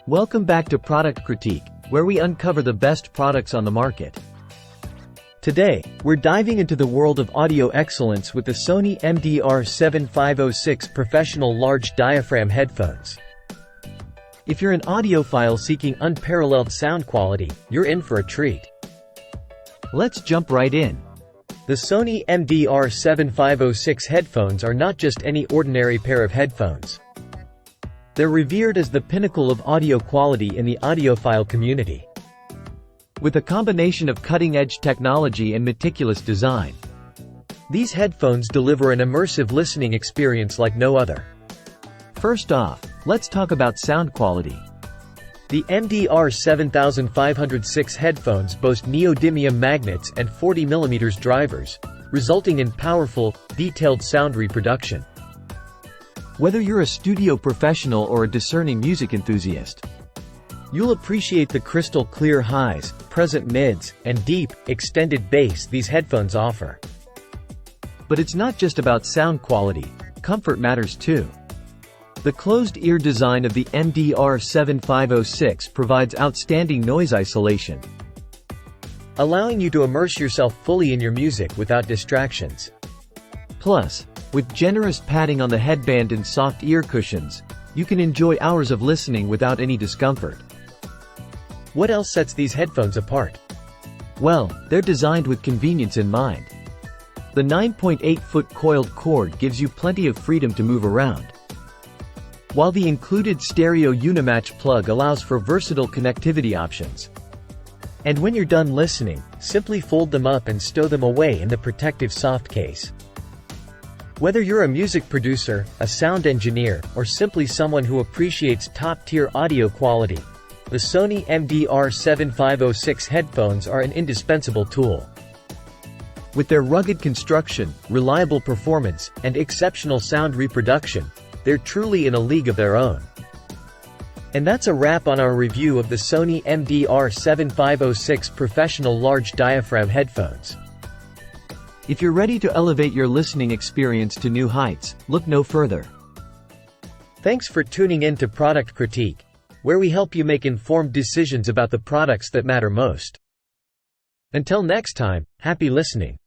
Welcome back to Product Critique, where we uncover the best products on the market. Today, we're diving into the world of audio excellence with the Sony MDR7506 professional large diaphragm headphones. If you're an audiophile seeking unparalleled sound quality, you're in for a treat. Let's jump right in. The Sony MDR7506 headphones are not just any ordinary pair of headphones. They're revered as the pinnacle of audio quality in the audiophile community. With a combination of cutting-edge technology and meticulous design, these headphones deliver an immersive listening experience like no other. First off, let's talk about sound quality. The MDR7506 headphones boast neodymium magnets and 40mm drivers, resulting in powerful, detailed sound reproduction. Whether you're a studio professional or a discerning music enthusiast, you'll appreciate the crystal clear highs, present mids, and deep, extended bass these headphones offer. But it's not just about sound quality, comfort matters too. The closed-ear design of the MDR7506 provides outstanding noise isolation, allowing you to immerse yourself fully in your music without distractions. Plus, with generous padding on the headband and soft ear cushions, you can enjoy hours of listening without any discomfort. What else sets these headphones apart? Well, they're designed with convenience in mind. The 9.8-foot coiled cord gives you plenty of freedom to move around, while the included stereo Unimatch plug allows for versatile connectivity options. And when you're done listening, simply fold them up and stow them away in the protective soft case. Whether you're a music producer, a sound engineer, or simply someone who appreciates top-tier audio quality, the Sony MDR7506 headphones are an indispensable tool. With their rugged construction, reliable performance, and exceptional sound reproduction, they're truly in a league of their own. And that's a wrap on our review of the Sony MDR7506 professional large diaphragm headphones. If you're ready to elevate your listening experience to new heights, look no further. Thanks for tuning in to Product Critique, where we help you make informed decisions about the products that matter most. Until next time, happy listening.